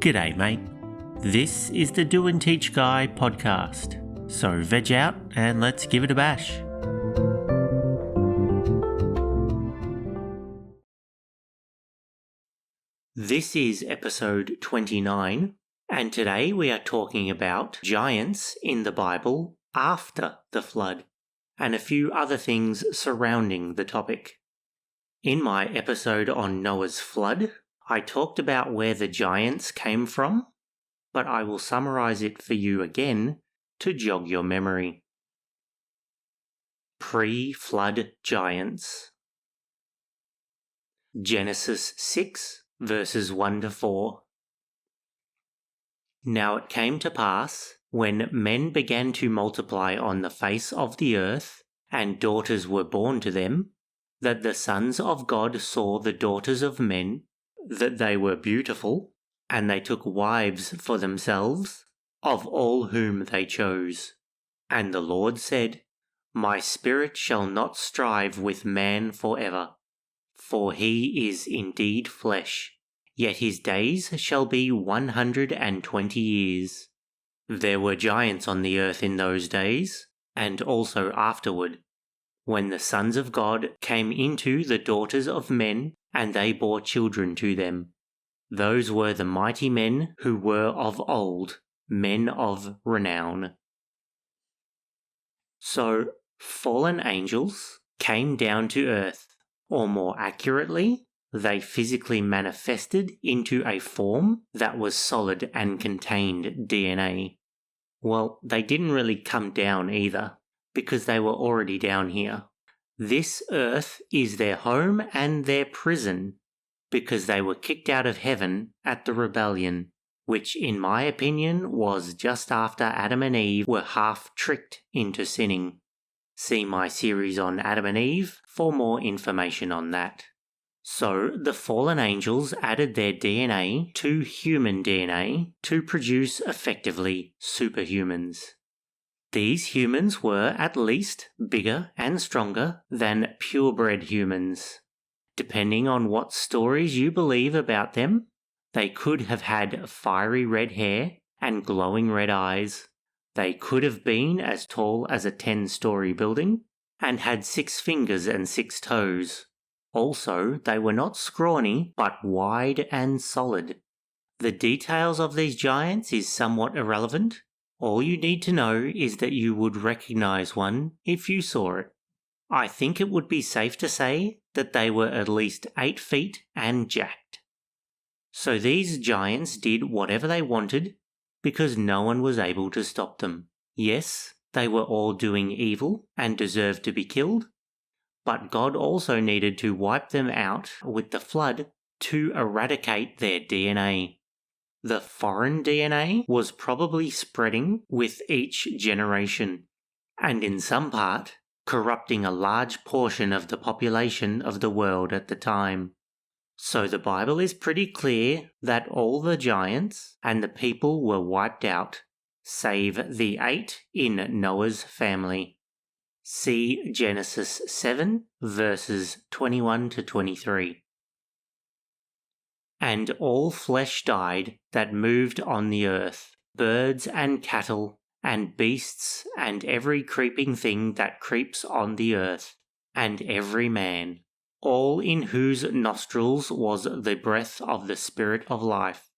G'day, mate. This is the Do and Teach Guy podcast. So veg out and let's give it a bash. This is episode 29, and today we are talking about giants in the Bible after the flood, and a few other things surrounding the topic. In my episode on Noah's flood, I talked about where the giants came from, but I will summarize it for you again to jog your memory. Pre-flood giants. Genesis 6 verses 1 to 4. Now it came to pass, when men began to multiply on the face of the earth, and daughters were born to them, that the sons of God saw the daughters of men, that they were beautiful, and they took wives for themselves, of all whom they chose. And the Lord said, My spirit shall not strive with man forever, for he is indeed flesh, yet his days shall be 120 years. There were giants on the earth in those days, and also afterward, when the sons of God came into the daughters of men, and they bore children to them. Those were the mighty men who were of old, men of renown. So, fallen angels came down to earth, or more accurately, they physically manifested into a form that was solid and contained DNA. Well, they didn't really come down either, because they were already down here. This earth is their home and their prison, because they were kicked out of heaven at the rebellion, which in my opinion was just after Adam and Eve were half tricked into sinning. See my series on Adam and Eve for more information on that. So the fallen angels added their DNA to human DNA to produce effectively superhumans. These humans were at least bigger and stronger than purebred humans. Depending on what stories you believe about them, they could have had fiery red hair and glowing red eyes. They could have been as tall as a 10-story building and had 6 fingers and 6 toes. Also, they were not scrawny but wide and solid. The details of these giants is somewhat irrelevant. All you need to know is that you would recognize one if you saw it. I think it would be safe to say that they were at least 8 feet and jacked. So these giants did whatever they wanted because no one was able to stop them. Yes, they were all doing evil and deserved to be killed, but God also needed to wipe them out with the flood to eradicate their DNA. The foreign DNA was probably spreading with each generation, and in some part, corrupting a large portion of the population of the world at the time. So the Bible is pretty clear that all the giants and the people were wiped out, save the 8 in Noah's family. See Genesis 7 verses 21 to 23. And all flesh died that moved on the earth, birds and cattle, and beasts, and every creeping thing that creeps on the earth, and every man, all in whose nostrils was the breath of the Spirit of life.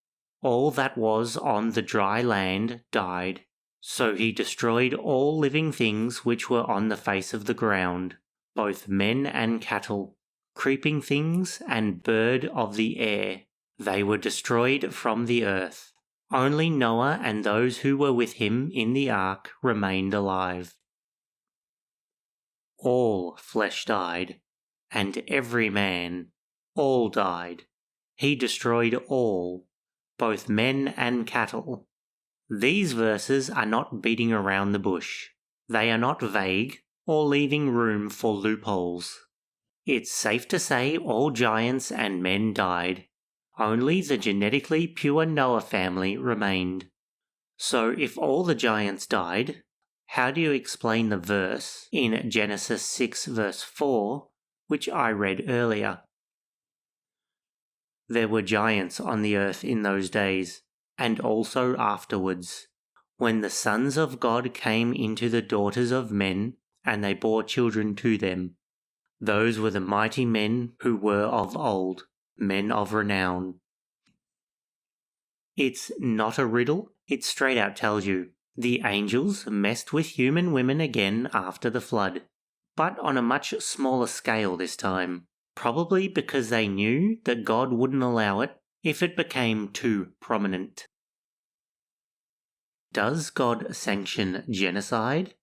All that was on the dry land died. So he destroyed all living things which were on the face of the ground, both men and cattle, creeping things and bird of the air. They were destroyed from the earth. Only Noah and those who were with him in the ark remained alive. All flesh died, and every man, all died. He destroyed all, both men and cattle. These verses are not beating around the bush. They are not vague or leaving room for loopholes. It's safe to say all giants and men died. Only the genetically pure Noah family remained. So if all the giants died, how do you explain the verse in Genesis 6 verse 4, which I read earlier? There were giants on the earth in those days, and also afterwards, when the sons of God came into the daughters of men, and they bore children to them. Those were the mighty men who were of old, men of renown. It's not a riddle, it straight out tells you. The angels messed with human women again after the flood, but on a much smaller scale this time, probably because they knew that God wouldn't allow it if it became too prominent. Does God sanction genocide?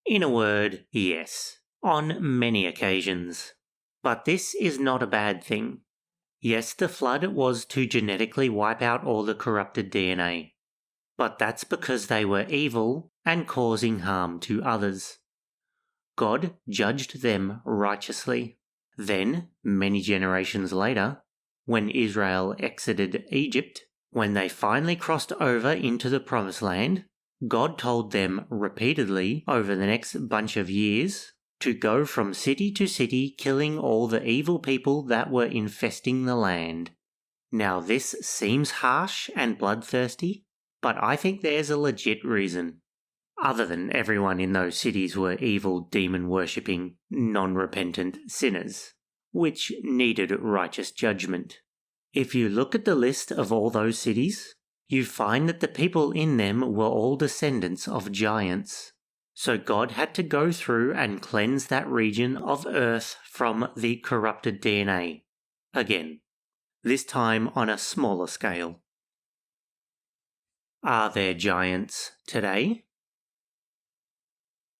In a word, yes, on many occasions. But this is not a bad thing. Yes, the flood was to genetically wipe out all the corrupted DNA, but that's because they were evil and causing harm to others. God judged them righteously. Then, many generations later, when Israel exited Egypt, when they finally crossed over into the Promised Land, God told them repeatedly over the next bunch of years to go from city to city killing all the evil people that were infesting the land. Now this seems harsh and bloodthirsty, but I think there's a legit reason. Other than everyone in those cities were evil, demon-worshipping, non-repentant sinners, which needed righteous judgment. If you look at the list of all those cities, you find that the people in them were all descendants of giants. So God had to go through and cleanse that region of earth from the corrupted DNA. Again, this time on a smaller scale. Are there giants today?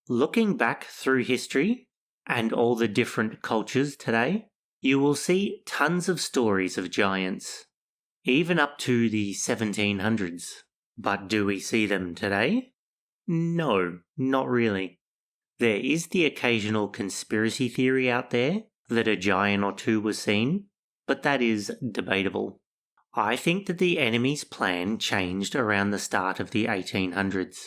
Looking back through history and all the different cultures today, you will see tons of stories of giants, even up to the 1700s. But do we see them today? No, not really. There is the occasional conspiracy theory out there that a giant or two was seen, but that is debatable. I think that the enemy's plan changed around the start of the 1800s.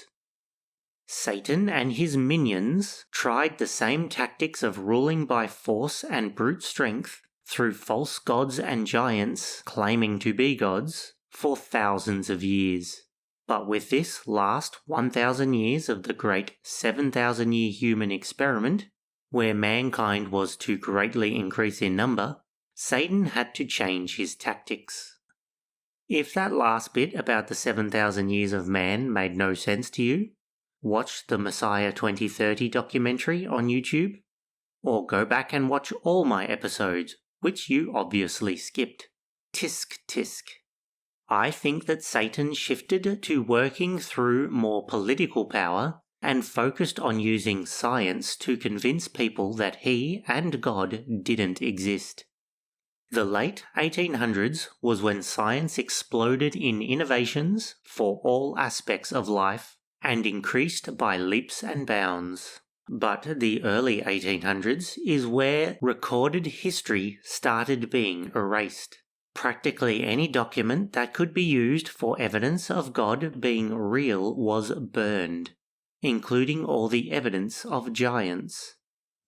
Satan and his minions tried the same tactics of ruling by force and brute strength through false gods and giants claiming to be gods for thousands of years. But with this last 1,000 years of the great 7,000-year human experiment, where mankind was to greatly increase in number, Satan had to change his tactics. If that last bit about the 7,000 years of man made no sense to you, watch the Messiah 2030 documentary on YouTube, or go back and watch all my episodes, which you obviously skipped. Tisk tisk. I think that Satan shifted to working through more political power and focused on using science to convince people that he and God didn't exist. The late 1800s was when science exploded in innovations for all aspects of life and increased by leaps and bounds. But the early 1800s is where recorded history started being erased. Practically any document that could be used for evidence of God being real was burned, including all the evidence of giants.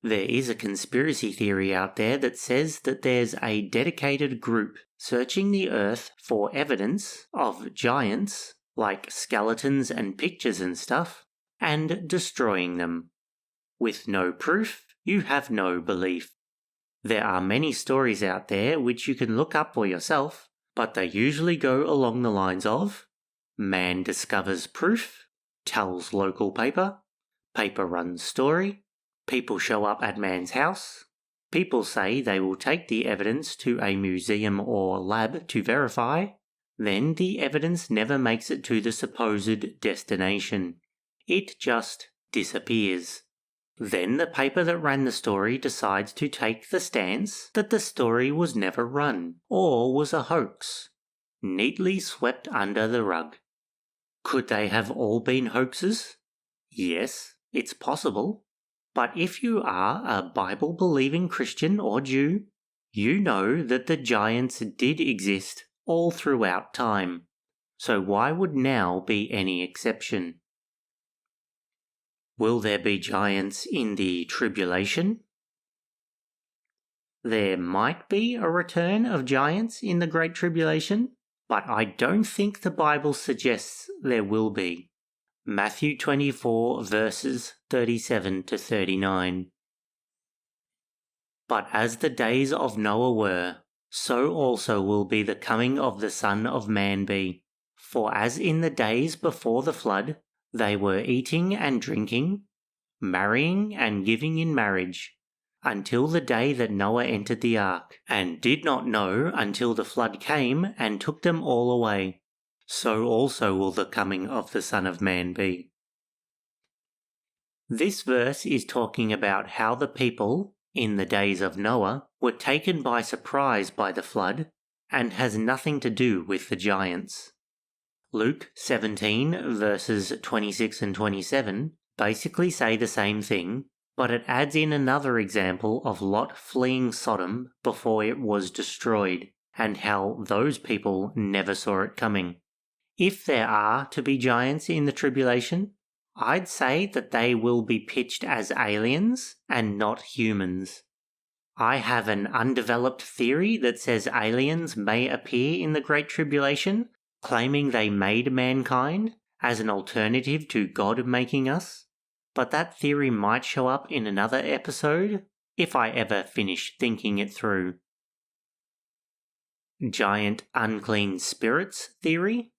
There is a conspiracy theory out there that says that there's a dedicated group searching the earth for evidence of giants, like skeletons and pictures and stuff, and destroying them. With no proof, you have no belief. There are many stories out there which you can look up for yourself, but they usually go along the lines of man discovers proof, tells local paper, paper runs story, people show up at man's house, people say they will take the evidence to a museum or lab to verify, then the evidence never makes it to the supposed destination. It just disappears. Then the paper that ran the story decides to take the stance that the story was never run, or was a hoax, neatly swept under the rug. Could they have all been hoaxes? Yes, it's possible. But if you are a Bible-believing Christian or Jew, you know that the giants did exist all throughout time. So why would now be any exception? Will there be giants in the tribulation? There might be a return of giants in the Great Tribulation, but I don't think the Bible suggests there will be. Matthew 24 verses 37 to 39. But as the days of Noah were, so also will be the coming of the Son of Man be. For as in the days before the flood, they were eating and drinking, marrying and giving in marriage, until the day that Noah entered the ark, and did not know until the flood came and took them all away. So also will the coming of the Son of Man be. This verse is talking about how the people, in the days of Noah, were taken by surprise by the flood, and has nothing to do with the giants. Luke 17 verses 26 and 27 basically say the same thing, but it adds in another example of Lot fleeing Sodom before it was destroyed, and how those people never saw it coming. If there are to be giants in the tribulation, I'd say that they will be pitched as aliens and not humans. I have an undeveloped theory that says aliens may appear in the Great Tribulation, claiming they made mankind as an alternative to God making us, but that theory might show up in another episode if I ever finish thinking it through. Giant unclean spirits theory.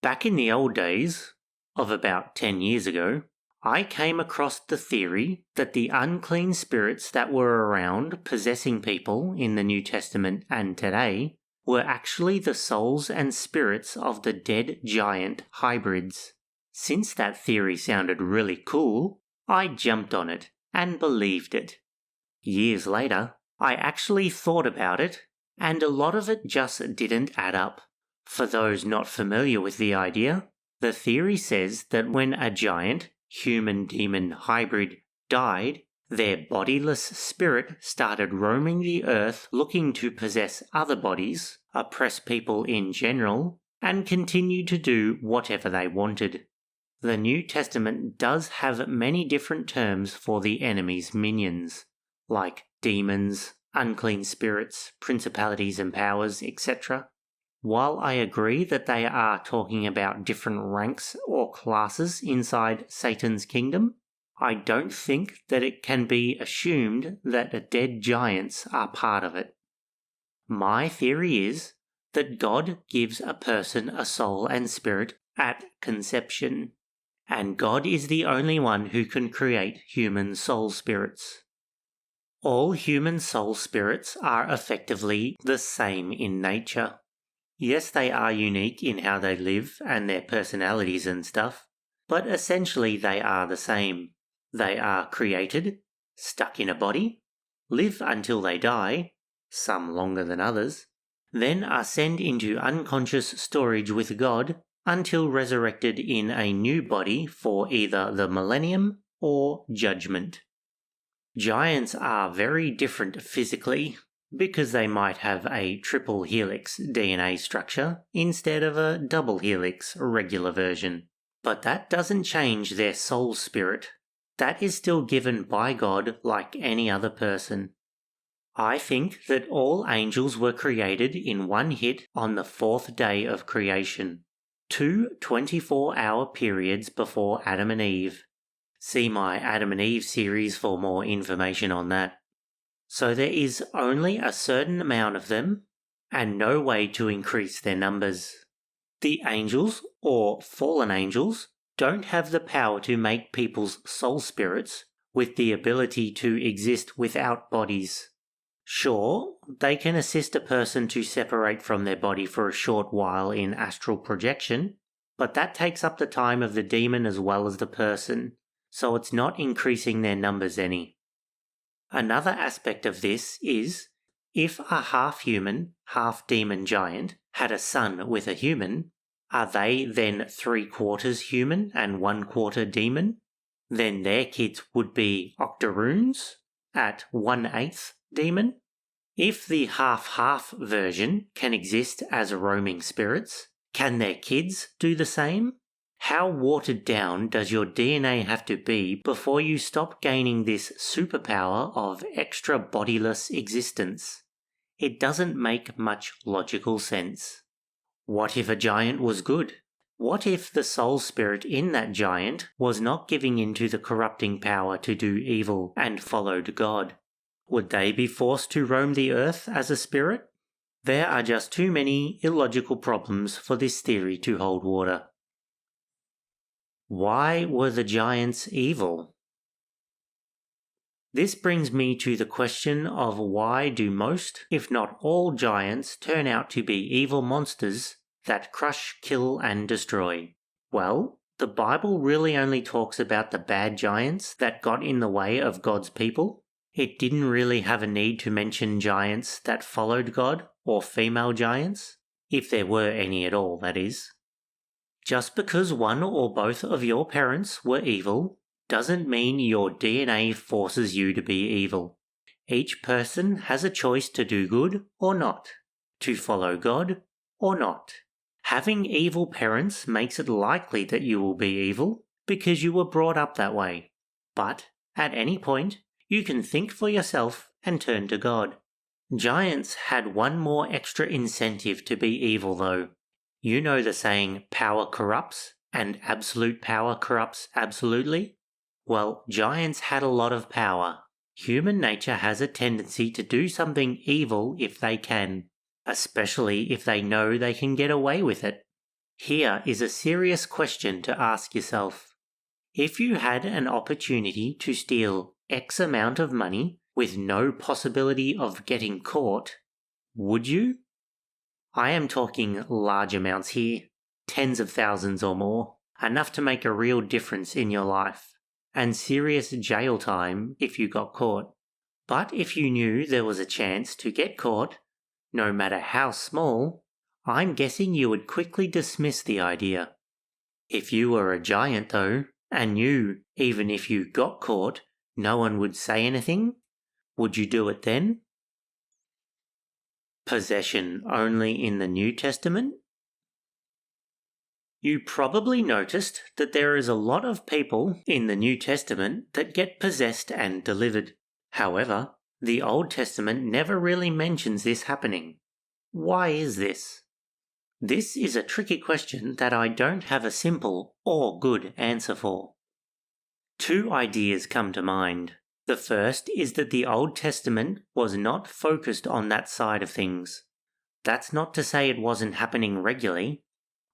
Back in the old days, of about 10 years ago, I came across the theory that the unclean spirits that were around possessing people in the New Testament and today were actually the souls and spirits of the dead giant hybrids. Since that theory sounded really cool, I jumped on it and believed it. Years later, I actually thought about it, and a lot of it just didn't add up. For those not familiar with the idea, the theory says that when a giant, human-demon hybrid died, their bodiless spirit started roaming the earth looking to possess other bodies, oppress people in general, and continue to do whatever they wanted. The New Testament does have many different terms for the enemy's minions, like demons, unclean spirits, principalities and powers, etc. While I agree that they are talking about different ranks or classes inside Satan's kingdom, I don't think that it can be assumed that the dead giants are part of it. My theory is that God gives a person a soul and spirit at conception, and God is the only one who can create human soul spirits. All human soul spirits are effectively the same in nature. Yes, they are unique in how they live and their personalities and stuff, but essentially they are the same. They are created, stuck in a body, live until they die, some longer than others, then are sent into unconscious storage with God until resurrected in a new body for either the millennium or judgment. Giants are very different physically, because they might have a triple helix DNA structure instead of a double helix regular version. But that doesn't change their soul spirit. That is still given by God like any other person. I think that all angels were created in one hit on the fourth day of creation, 2 24-hour periods before Adam and Eve. See my Adam and Eve series for more information on that. So there is only a certain amount of them, and no way to increase their numbers. The angels, or fallen angels, don't have the power to make people's soul spirits with the ability to exist without bodies. Sure, they can assist a person to separate from their body for a short while in astral projection, but that takes up the time of the demon as well as the person, so it's not increasing their numbers any. Another aspect of this is, if a half-human, half-demon giant had a son with a human, are they then 3/4 human and 1/4 demon? Then their kids would be octoroons at 1/8 demon. If the half-half version can exist as roaming spirits, can their kids do the same? How watered down does your DNA have to be before you stop gaining this superpower of extra bodiless existence? it doesn't make much logical sense. What if a giant was good? What if the soul spirit in that giant was not giving in to the corrupting power to do evil and followed God? Would they be forced to roam the earth as a spirit? There are just too many illogical problems for this theory to hold water. Why were the giants evil? This brings me to the question of why do most, if not all, giants turn out to be evil monsters that crush, kill, and destroy? Well, the Bible really only talks about the bad giants that got in the way of God's people. It didn't really have a need to mention giants that followed God, or female giants, if there were any at all, that is. Just because one or both of your parents were evil doesn't mean your DNA forces you to be evil. Each person has a choice to do good or not, to follow God or not. Having evil parents makes it likely that you will be evil because you were brought up that way. But at any point, you can think for yourself and turn to God. Giants had one more extra incentive to be evil though. You know the saying, power corrupts, and absolute power corrupts absolutely? Well, giants had a lot of power. Human nature has a tendency to do something evil if they can, especially if they know they can get away with it. Here is a serious question to ask yourself. If you had an opportunity to steal X amount of money with no possibility of getting caught, would you? I am talking large amounts here, tens of thousands or more, enough to make a real difference in your life, and serious jail time if you got caught. But if you knew there was a chance to get caught, no matter how small, I'm guessing you would quickly dismiss the idea. If you were a giant though, and knew even if you got caught, no one would say anything, would you do it then? Possession only in the New Testament? You probably noticed that there is a lot of people in the New Testament that get possessed and delivered. However, the Old Testament never really mentions this happening. Why is this? This is a tricky question that I don't have a simple or good answer for. Two ideas come to mind. The first is that the Old Testament was not focused on that side of things. That's not to say it wasn't happening regularly.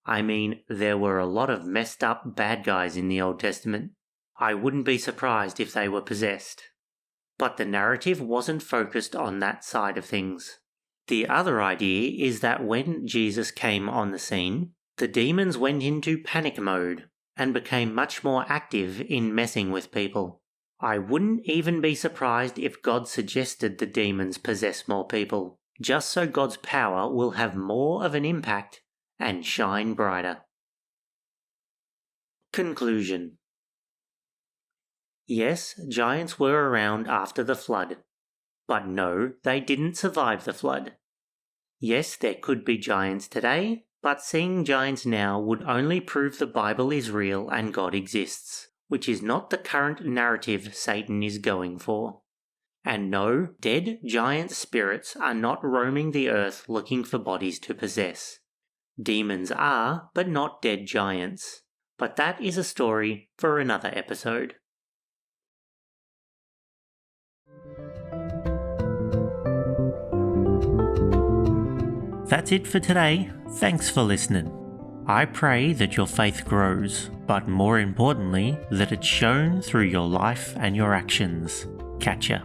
I mean, there were a lot of messed up bad guys in the Old Testament. I wouldn't be surprised if they were possessed. But the narrative wasn't focused on that side of things. The other idea is that when Jesus came on the scene, the demons went into panic mode and became much more active in messing with people. I wouldn't even be surprised if God suggested the demons possess more people, just so God's power will have more of an impact and shine brighter. Conclusion. Yes, giants were around after the flood, but no, they didn't survive the flood. Yes, there could be giants today, but seeing giants now would only prove the Bible is real and God exists, which is not the current narrative Satan is going for. And no, dead giant spirits are not roaming the earth looking for bodies to possess. Demons are, but not dead giants. But that is a story for another episode. That's it for today. Thanks for listening. I pray that your faith grows, but more importantly, that it's shown through your life and your actions. Catch ya.